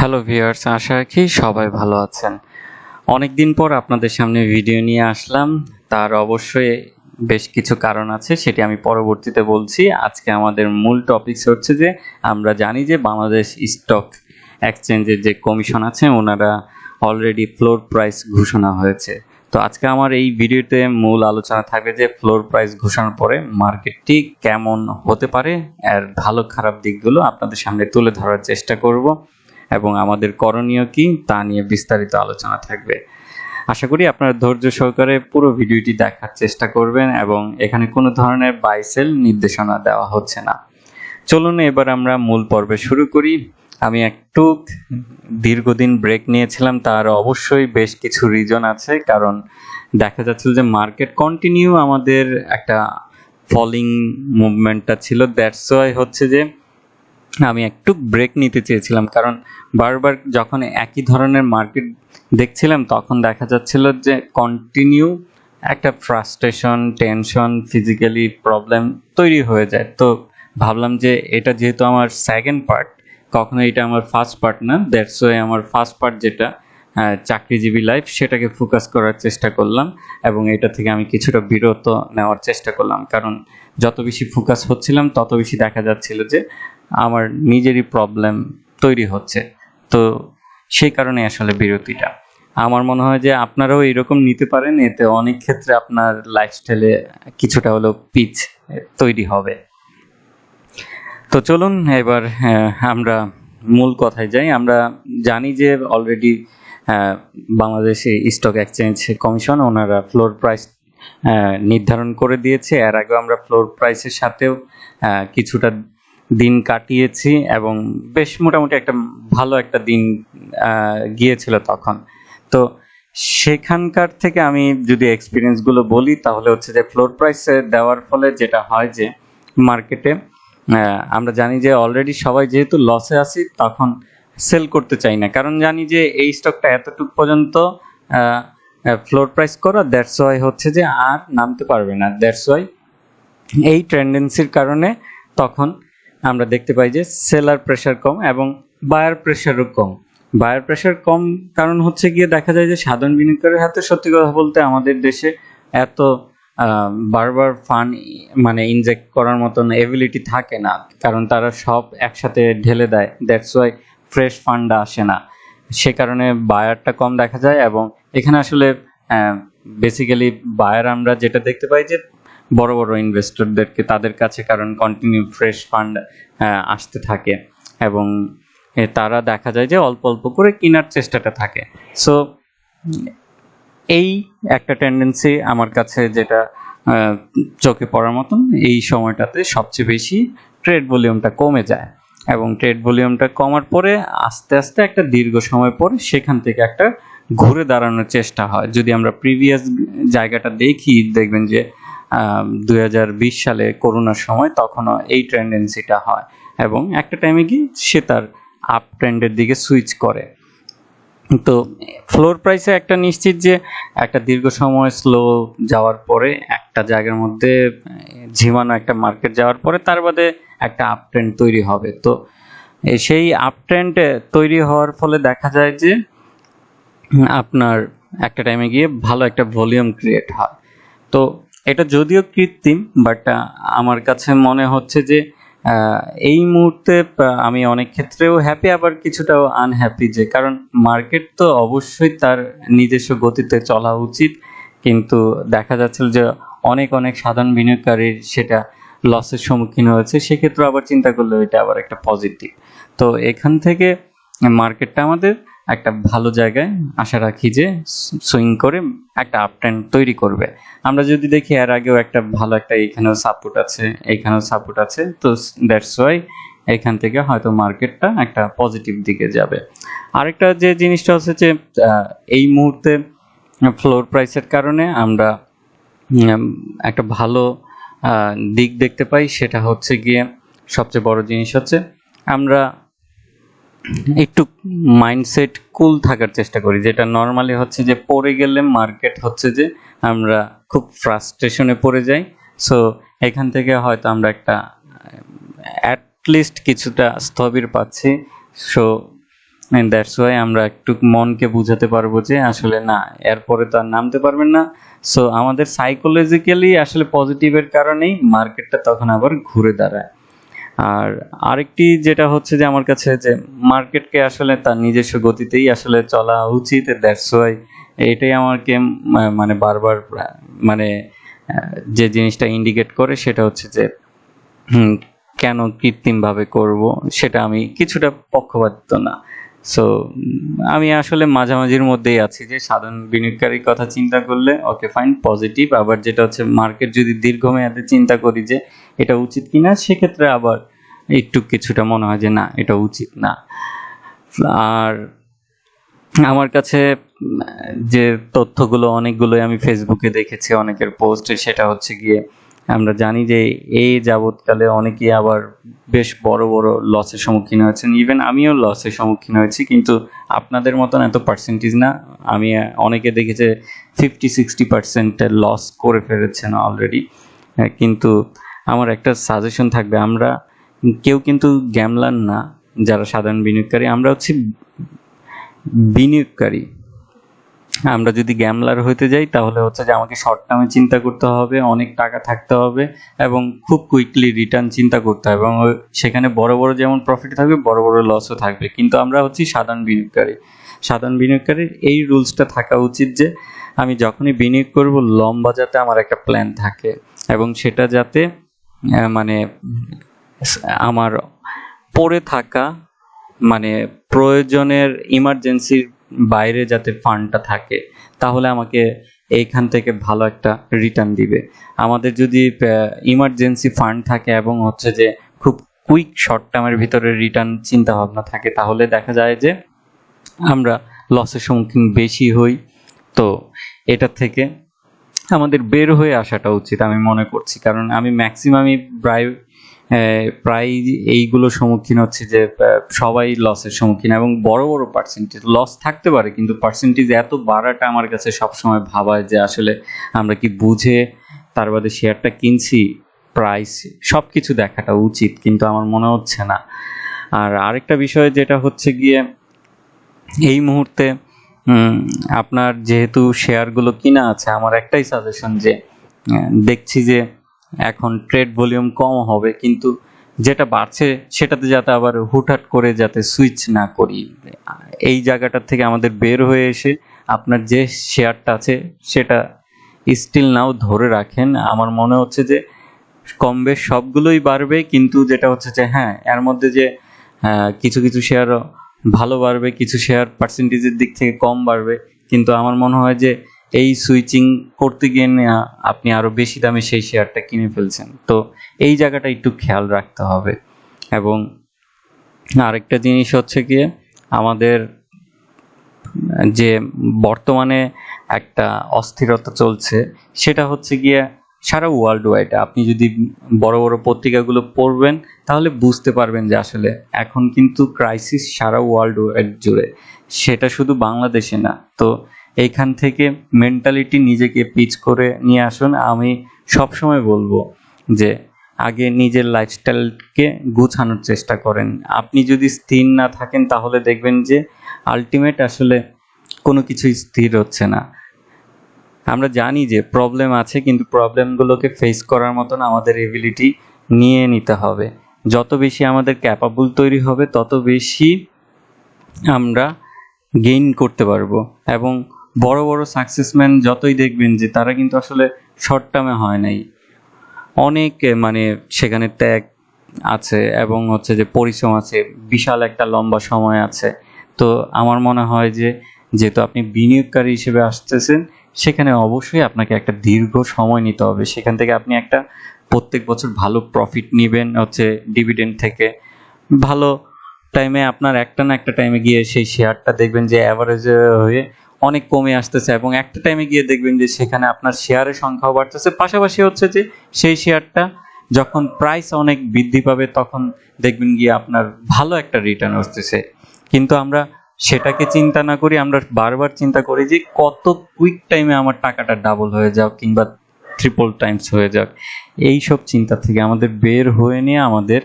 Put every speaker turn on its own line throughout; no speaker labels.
Hello viewers, আশা রাখি সবাই ভালো আছেন। অনেকদিন পর আপনাদের সামনে ভিডিও নিয়ে আসলাম। তার অবশ্যই বেশ কিছু কারণ আছে, সেটি আমি পরবর্তীতে বলছি। আজকে আমাদের মূল টপিকস হচ্ছে যে আমরা জানি যে বাংলাদেশ স্টক এক্সচেঞ্জের যে কমিশন আছে ওনারা অলরেডি ফ্লোর প্রাইস ঘোষণা হয়েছে। তো আজকে আমার এই ভিডিওতে মূল আলোচনা থাকবে যে ফ্লোর প্রাইস ঘোষণার পরে মার্কেটটি কেমন হতে পারে, এর ভালো খারাপ দিকগুলো আপনাদের সামনে তুলে ধরার চেষ্টা করব এবং আমাদের করণীয় কি তা নিয়ে বিস্তারিত আলোচনা থাকবে। আশা করি আপনারা ধৈর্য সহকারে পুরো ভিডিওটি দেখার চেষ্টা করবেন এবং এখানে কোনো ধরনের বাই সেল নির্দেশনা দেওয়া হচ্ছে না। চলুন এবার আমরা মূল পর্বে শুরু করি। আমি একটু দীর্ঘদিন ব্রেক নিয়েছিলাম, তার অবশ্যই বেশ কিছু রিজন আছে। কারণ দেখা যাচ্ছিল যে মার্কেট কন্টিনিউ আমাদের একটা ফলিং মুভমেন্টটা ছিল। দ্যাটস ওয়াই হচ্ছে যে আমি একটু ব্রেক নিতে চেয়েছিলাম, কারণ বারবার যখন একই ধরনের মার্কেট দেখছিলাম তখন দেখা যাচ্ছিল যে কন্টিনিউ একটা ফ্রাস্ট্রেশন, টেনশন, ফিজিক্যালি প্রবলেম তৈরি হয়ে যায়। তো ভাবলাম যে এটা যেহেতু আমার সেকেন্ড পার্ট, কখনো এটা আমার ফার্স্ট পার্ট না। দ্যাটস ওয়াই আমার ফার্স্ট পার্ট যেটা চাকরিজীবী লাইফ, সেটাকে ফোকাস করার চেষ্টা করলাম এবং এটা থেকে আমি কিছুটা বিরত নেওয়ার চেষ্টা করলাম। কারণ যত বেশি ফোকাস হচ্ছিলাম তত বেশি দেখা যাচ্ছিল যে আমার নিজেরই প্রবলেম তৈরি হচ্ছে। তো সেই কারণে আসলে বিরতিটা। আমার মনে হয় যে আপনারাও এরকম নিতে পারেন, এতে অনেক ক্ষেত্রে আপনার লাইফস্টাইলে কিছুটা হলেও পিচ তৈরি হবে। তো চলুন এবার আমরা মূল কথায় যাই। আমরা জানি যে অলরেডি বাংলাদেশে স্টক এক্সচেঞ্জ কমিশন ওনারা ফ্লোর প্রাইস নির্ধারণ করে দিয়েছে। এর আগেও আমরা ফ্লোর প্রাইসের সাথেও কিছুটা দিন কাটিয়েছি এবং বেশ মোটামুটি একটা ভালো একটা দিন গিয়েছিল তখন। তো সেখানকার থেকে আমি যদি এক্সপিরিয়েন্সগুলো বলি তাহলে হচ্ছে যে ফ্লোর প্রাইসে দেওয়ার ফলে যেটা হয় যে মার্কেটে আমরা জানি যে অলরেডি সবাই যেহেতু লসে আছি তখন সেল করতে চাই না, কারণ জানি যে এই স্টকটা এতটুকু পর্যন্ত ফ্লোর প্রাইস করা, দ্যাটস ওয়াই হচ্ছে যে আর নামতে পারবে না। দ্যাটস ওয়াই এই টেন্ডেন্সির কারণে তখন আমরা দেখতে পাই যে সেলার প্রেশার কম এবং বায়ার প্রেশারও কম। বায়ার প্রেশার কম কারণ হচ্ছে গিয়ে দেখা যায় যে সাধারণ বিনিয়োগকারীর হাতে সত্যি কথা বলতে আমাদের দেশে এত বারবার ফান্ড মানে ইনজেক্ট করার মতন এবিলিটি থাকে না, কারণ তারা সব একসাথে ঢেলে দেয়। দ্যাটস ওয়াই ফ্রেশ ফান্ড আসে না, সে কারণে বায়ারটা কম দেখা যায়। এবং এখানে আসলে বেসিক্যালি বায়ার আমরা যেটা দেখতে পাই যে বড় বড় ইনভেস্টরদেরকে, তাদের কাছে, কারণ কন্টিনিউ ফ্রেশ ফান্ড আসতে থাকে এবং তারা দেখা যায় যে অল্প অল্প করে কেনার চেষ্টাটা থাকে। সো এই একটা টেন্ডেন্সি আমার কাছে যেটা চোখে পড়ার মতন, এই সময়টাতে সবচেয়ে বেশি ট্রেড ভলিউমটা কমে যায় এবং ট্রেড ভলিউমটা কমার পরে আস্তে আস্তে একটা দীর্ঘ সময় পরে সেখান থেকে একটা ঘুরে দাঁড়ানোর চেষ্টা হয়। যদি আমরা প্রিভিয়াস জায়গাটা দেখি দেখবেন যে 2020 সালে করোনার সময় তখনও এই টেন্ডেন্সিটা হয় এবং একটা টাইমে গিয়ে সে তার আপ ট্রেন্ডের দিকে সুইচ করে। তো ফ্লোর প্রাইসে একটা নিশ্চিত যে একটা দীর্ঘ সময় স্লো যাওয়ার পরে একটা জায়গার মধ্যে ঝিমানো একটা মার্কেট যাওয়ার পরে তার বাদে একটা আপ ট্রেন্ড তৈরি হবে। তো সেই আপ ট্রেন্ড তৈরি হওয়ার ফলে দেখা যায় যে আপনার একটা টাইমে গিয়ে ভালো একটা ভলিউম ক্রিয়েট হয়। তো এটা যদিও কৃত্রিম, বাট আমার কাছে মনে হচ্ছে যে এই মুহূর্তে আমি অনেক ক্ষেত্রেও হ্যাপি, আবার কিছুটাও আনহ্যাপি, যে কারণ মার্কেট তো অবশ্যই তার নিজস্ব গতিতে চলা উচিত, কিন্তু দেখা যাচ্ছিল যে অনেক অনেক সাধারণ বিনিয়োগকারীর সেটা লসের সম্মুখীন হয়েছে। সেক্ষেত্রে আবার চিন্তা করলে এটা আবার একটা পজিটিভ। তো এখান থেকে মার্কেটটা আমাদের একটা ভালো জায়গায় আশা রাখি যে সুইং করে একটা আপ ট্রেন্ড তৈরি করবে। আমরা যদি দেখি এর আগেও একটা ভালো একটা এখানেও সাপোর্ট আছে, এখানেও সাপোর্ট আছে। তো দ্যাটস ওয়াই এখান থেকে হয়তো মার্কেটটা একটা পজিটিভ দিকে যাবে। আরেকটা যে জিনিসটা হচ্ছে যে এই মুহূর্তে ফ্লোর প্রাইসের কারণে আমরা একটা ভালো দিক দেখতে পাই, সেটা হচ্ছে গিয়ে সবচেয়ে বড় জিনিস হচ্ছে আমরা একটু মাইন্ডসেট কুল থাকার চেষ্টা করি, যেটা নর্মালি হচ্ছে যে পড়ে গেলে মার্কেট হচ্ছে যে আমরা খুব ফ্রাস্ট্রেশনে পড়ে যাই। সো এখান থেকে হয়তো আমরা একটা অ্যাটলিস্ট কিছুটা স্থবির পাচ্ছি। সো দ্যাটস ওয়াই আমরা একটু মনকে বুঝাতে পারবো যে আসলে না, এরপরে তো আর নামতে পারবেন না। সো আমাদের সাইকোলজিক্যালি আসলে পজিটিভের কারণেই মার্কেটটা তখন আবার ঘুরে দাঁড়ায়। আর আরেকটি যেটা হচ্ছে যে আমার কাছে যে মার্কেটকে আসলে তার নিজস্ব গতিতেই আসলে চলা উচিত। দ্যাটস ওয়াই এটাই আমাকে মানে বারবার মানে যে জিনিসটা ইন্ডিকেট করে সেটা হচ্ছে যে কেন কৃত্রিমভাবে করব, সেটা আমি কিছুটা পক্ষপাতিত্ব না। সো আমি আসলে মাঝামাঝির মধ্যেই আছি যে সাধারণ বিনিয়োগকারীর কথা চিন্তা করলে ওকে ফাইন পজিটিভ, আবার যেটা হচ্ছে মার্কেট যদি দীর্ঘমেয়াদে চিন্তা করি যে এটা উচিত কিনা, সেক্ষেত্রে আবার একটু কিছুটা মনে হয় যে না, এটা উচিত না। আর আমার কাছে যে তথ্যগুলো অনেকগুলোই আমি ফেসবুকে দেখেছি অনেকের পোস্টে, সেটা হচ্ছে গিয়ে আমরা জানি যে এই যাবৎকালে অনেকেই আবার বেশ বড় বড় লসের সম্মুখীন হয়েছেন। ইভেন আমিও লসের সম্মুখীন হয়েছি, কিন্তু আপনাদের মতন এত পার্সেন্টেজ না। আমি অনেকে দেখেছে 50-60% লস করে ফেলেছেন অলরেডি। কিন্তু আমার একটা সাজেশন থাকবে, আমরা কেউ কিন্তু গ্যামলার না যারা সাধারণ বিনিয়োগকারী, আমরা হচ্ছে বিনিয়োগকারী। আমরা যদি গ্যামলার হইতে যাই তাহলে হচ্ছে যে আমাকে শর্ট টার্মে চিন্তা করতে হবে, অনেক টাকা থাকতে হবে এবং খুব কুইকলি রিটার্ন চিন্তা করতে হবে, এবং সেখানে বড় বড় যেমন প্রফিট থাকবে বড় বড় লসও থাকবে। কিন্তু আমরা হচ্ছি সাধারণ বিনিয়োগকারী। সাধারণ বিনিয়োগকারীর এই রুলসটা থাকা উচিত যে আমি যখনই বিনিয়োগ করব লম্বা যাতে আমার একটা প্ল্যান থাকে, এবং সেটা যাতে মানে আমার পড়ে থাকা মানে প্রয়োজনের ইমার্জেন্সির বাইরে যাতে ফান্ডটা থাকে, তাহলে আমাকে এইখান থেকে ভালো একটা রিটার্ন দিবে। আমাদের যদি ইমার্জেন্সি ফান্ড থাকে এবং হচ্ছে যে খুব কুইক শর্ট টার্মের ভিতরে রিটার্ন চিন্তা ভাবনা থাকে, তাহলে দেখা যায় যে আমরা লসের সম্মুখীন বেশি হই। তো এটা থেকে আমাদের বের হয়ে আসাটা উচিত আমি মনে করছি, কারণ আমি ম্যাক্সিমামই প্রায় এইগুলো সম্মুখীন হচ্ছে যে সবাই লসের সম্মুখীন, এবং বড় বড় পার্সেন্টেজ লস থাকতে পারে, কিন্তু পার্সেন্টেজ এত বাড়াটা আমার কাছে সবসময় ভাবায় যে আসলে আমরা কি বুঝে তার বাদে শেয়ারটা কিনছি, প্রাইস সব কিছু দেখাটা উচিত, কিন্তু আমার মনে হচ্ছে না। আর আরেকটা বিষয় যেটা হচ্ছে গিয়ে এই মুহূর্তে আপনার যেহেতু শেয়ারগুলো কিনা আছে, আমার একটাই সাজেশন যে দেখছি যে এখন ট্রেড ভলিউম কম হবে, কিন্তু যেটা বাড়ছে সেটাতে যাতে আবার হুটহাট করে যাতে সুইচ না করি। এই জায়গাটার থেকে আমাদের বের হয়ে এসে আপনার যে শেয়ারটা আছে সেটা স্টিল নাও ধরে রাখেন। আমার মনে হচ্ছে যে কম বেশ সবগুলোই বাড়বে, কিন্তু যেটা হচ্ছে যে হ্যাঁ, এর মধ্যে যে কিছু কিছু শেয়ার ভালো বাড়বে, কিছু শেয়ার পার্সেন্টেজের দিক থেকে কম বাড়বে, কিন্তু আমার মনে হয় যে এই সুইচিং করতে গিয়ে আপনি আরো বেশি দামে সেই শেয়ারটা কিনে ফেলছেন। তো এই জায়গাটা একটু খেয়াল রাখতে হবে। এবং আরেকটা জিনিস হচ্ছে গিয়ে আমাদের যে বর্তমানে একটা অস্থিরতা চলছে, সেটা হচ্ছে গিয়ে সারা ওয়ার্ল্ড ওয়াইড। আপনি যদি বড় বড় পত্রিকাগুলো পড়বেন তাহলে বুঝতে পারবেন যে আসলে এখন কিন্তু ক্রাইসিস সারা ওয়ার্ল্ড ওয়াইড জুড়ে, সেটা শুধু বাংলাদেশে না। তো এইখান থেকে মেন্টালিটি নিজেকে পিচ করে নিয়ে আসুন। আমি সবসময় বলবো যে আগে নিজের লাইফস্টাইলকে গুছানোর চেষ্টা করেন। আপনি যদি স্থির না থাকেন তাহলে দেখবেন যে আলটিমেট আসলে কোনো কিছুই স্থির হচ্ছে না। আমরা জানি যে প্রবলেম আছে, কিন্তু প্রবলেমগুলোকে ফেস করার মতন আমাদের এবিলিটি নিয়ে নিতে হবে। যত বেশি আমাদের ক্যাপাবল তৈরি হবে তত বেশি আমরা গেইন করতে পারবো। এবং বড় বড় সাকসেসম্যান যতই দেখবেন যে তারা কিন্তু আসলে শর্ট টার্মে হয় নাই, অনেক মানে সেখানে ত্যাগ আছে এবং হচ্ছে যে পরিশ্রম আছে, বিশাল একটা লম্বা সময় আছে। তো আমার মনে হয় যে যেহেতু আপনি বিনিয়োগকারী হিসেবে আসতেছেন, সেখানে অবশ্যই আপনাকে একটা দীর্ঘ সময় নিতে হবে। সেখান থেকে আপনি একটা প্রত্যেক বছর ভালো প্রফিট নেবেন হচ্ছে ডিভিডেন্ড থেকে। ভালো টাইমে আপনার একটা না একটা টাইমে গিয়ে সেই শেয়ারটা দেখবেন যে অ্যাভারেজ হয়ে অনেক কমে আসতেছে, এবং একটা টাইমে গিয়ে দেখবেন যে সেখানে আপনার শেয়ারের সংখ্যাও বাড়তেছে, পাশাপাশি হচ্ছে যে সেই শেয়ারটা যখন প্রাইস অনেক বৃদ্ধি পাবে তখন দেখবেন গিয়ে আপনার ভালো একটা রিটার্ন আসতেছে। কিন্তু আমরা সেটাকে চিন্তা না করি, আমরা বারবার চিন্তা করি যে কত কুইক টাইমে আমার টাকাটা ডাবল হয়ে যাক কিংবা ট্রিপল টাইমস হয়ে যাক। এই সব চিন্তা থেকে আমাদের বের হয়ে নিয়ে আমাদের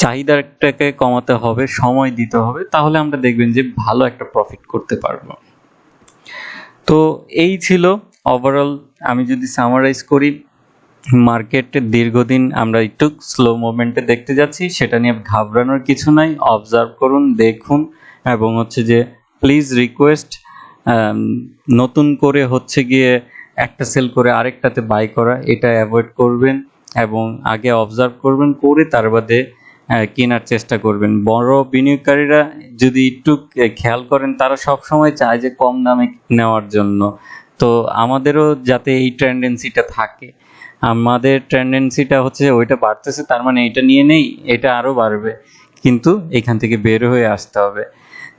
চাহিদাটাকে কমাতে হবে, সময় দিতে হবে, তাহলে আমরা দেখবেন যে ভালো একটা প্রফিট করতে পারবো। তো এই ছিল ওভারঅল। আমি যদি সামারাইজ করি, মার্কেটে দীর্ঘদিন আমরা একটু স্লো মুভমেন্টে দেখতে যাচ্ছি, সেটা নিয়ে ঘাবড়ানোর কিছু নাই। অবজার্ভ করুন, দেখুন, এবং হচ্ছে যে প্লিজ রিকোয়েস্ট, নতুন করে হচ্ছে গিয়ে একটা সেল করে আরেকটাতে বাই করা, এটা অ্যাভয়েড করবেন এবং আগে অবজার্ভ করবেন, করে তার বাদে কেনার চেষ্টা করবেন। বড় বিনিয়োগকারীরা যদি একটু খেয়াল করেন, তারা সব সময় চায় যে কম দামে নেওয়ার জন্য। তো আমাদেরও যাতে এই টেন্ডেন্সিটা থাকে। আমাদের টেন্ডেন্সিটা হচ্ছে ওইটা বাড়তেছে, তার মানে এটা নিয়ে নেই, এটা আরো বাড়বে, কিন্তু এখান থেকে বের হয়ে আসতে হবে।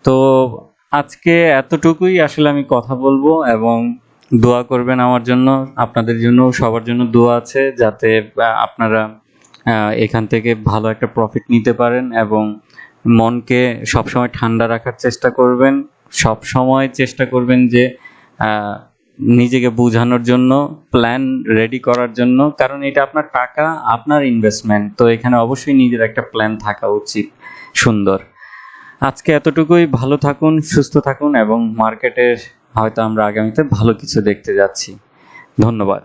তো আজকে এতটুকুই আসলে আমি কথা বলবো, এবং দোয়া করবেন আমার জন্য, আপনাদের জন্য, সবার জন্য দোয়া আছে, যাতে আপনারা এখান থেকে ভালো একটা প্রফিট নিতে পারেন, এবং মনকে সবসময় ঠান্ডা রাখার চেষ্টা করবেন। সব সময় চেষ্টা করবেন যে নিজেকে বোঝানোর জন্য, প্ল্যান রেডি করার জন্য, কারণ এটা আপনার টাকা, আপনার ইনভেস্টমেন্ট, তো এখানে অবশ্যই নিজের একটা প্ল্যান থাকা উচিত সুন্দর। আজকে এতটুকুই। ভালো থাকুন, সুস্থ থাকুন, এবং মার্কেটের হয়তো আমরা আগামীতে ভালো কিছু দেখতে যাচ্ছি। ধন্যবাদ।